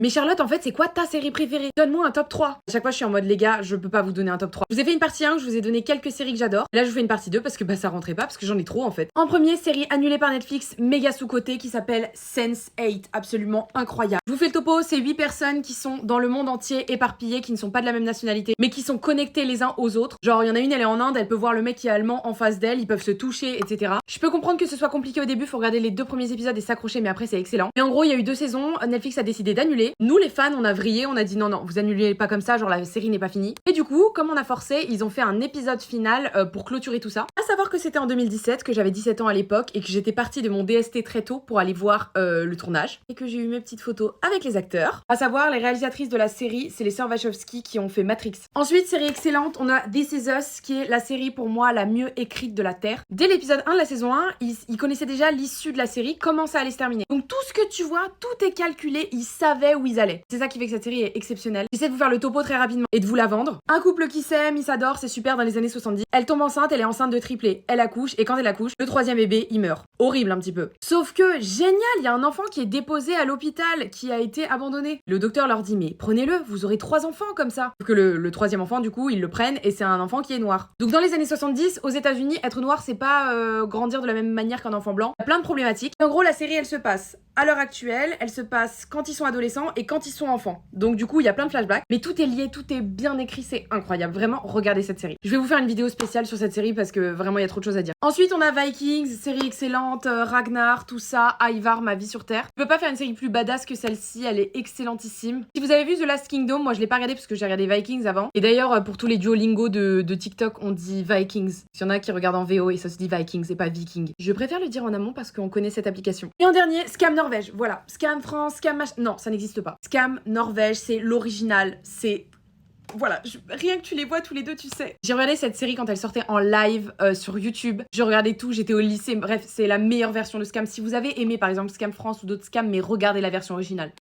Mais Charlotte, en fait, c'est quoi ta série préférée? Donne-moi un top 3. À chaque fois, je suis en mode, les gars, je peux pas vous donner un top 3. Je vous ai fait une partie 1, je vous ai donné quelques séries que j'adore. Là, je vous fais une partie 2 parce que bah ça rentrait pas, parce que j'en ai trop en fait. En premier, série annulée par Netflix, méga sous-cotée, qui s'appelle Sense8, absolument incroyable. Je vous fais le topo, c'est 8 personnes qui sont dans le monde entier éparpillées, qui ne sont pas de la même nationalité, mais qui sont connectées les uns aux autres. Genre, il y en a une, elle est en Inde, elle peut voir le mec qui est allemand en face d'elle, ils peuvent se toucher, etc. Je peux comprendre que ce soit compliqué au début, faut regarder les 2 premiers épisodes et s'accrocher, mais après c'est excellent. Mais en gros, il y a eu 2 saisons, Netflix a décidé d'annuler. Nous, les fans, on a vrillé, on a dit non, vous annulez pas comme ça, genre la série n'est pas finie. Et du coup, comme on a forcé, ils ont fait un épisode final pour clôturer tout ça. À savoir que c'était en 2017, que j'avais 17 ans à l'époque et que j'étais partie de mon DST très tôt pour aller voir le tournage et que j'ai eu mes petites photos avec les acteurs. À savoir, les réalisatrices de la série, c'est les sœurs Wachowski qui ont fait Matrix. Ensuite, série excellente, on a This Is Us, qui est la série pour moi la mieux écrite de la Terre. Dès l'épisode 1 de la saison 1, ils connaissaient déjà l'issue de la série, comment ça allait se terminer. Donc tout ce que tu vois, tout est calculé, ils savaient où ils allaient. C'est ça qui fait que cette série est exceptionnelle. J'essaie de vous faire le topo très rapidement et de vous la vendre. Un couple qui s'aime, ils s'adorent, c'est super dans les années 70. Elle tombe enceinte, elle est enceinte de triplé. Elle accouche et quand elle accouche, le 3e bébé, il meurt. Horrible un petit peu. Sauf que, génial, il y a un enfant qui est déposé à l'hôpital, qui a été abandonné. Le docteur leur dit, mais prenez-le, vous aurez 3 enfants comme ça. Sauf que le 3e enfant, du coup, ils le prennent et c'est un enfant qui est noir. Donc dans les années 70, aux États-Unis, être noir, c'est pas grandir de la même manière qu'un enfant blanc. Il y a plein de problématiques. Et en gros, la série, elle se passe à l'heure actuelle, elle se passe quand ils sont adolescents et quand ils sont enfants. Donc du coup, il y a plein de flashbacks, mais tout est lié, tout est bien écrit, c'est incroyable. Vraiment, regardez cette série. Je vais vous faire une vidéo spéciale sur cette série parce que vraiment, il y a trop de choses à dire. Ensuite, on a Vikings, série excellente, Ragnar, tout ça, Ivar, ma vie sur Terre. Je peux pas faire une série plus badass que celle-ci, elle est excellentissime. Si vous avez vu The Last Kingdom, moi je l'ai pas regardé parce que j'ai regardé Vikings avant. Et d'ailleurs, pour tous les Duolingo de TikTok, on dit Vikings. S'il y en a qui regardent en VO et ça se dit Vikings et pas Viking. Je préfère le dire en amont parce qu'on connaît cette application. Et en dernier, Scam Norvège. Voilà. Scam France, Scam machin. Non, ça n'existe pas. Scam Norvège, c'est l'original. C'est. Voilà, rien que tu les vois tous les deux, tu sais. J'ai regardé cette série quand elle sortait en live sur YouTube. Je regardais tout, j'étais au lycée. Bref, c'est la meilleure version de Scam. Si vous avez aimé par exemple Scam France ou d'autres scams, mais regardez la version originale.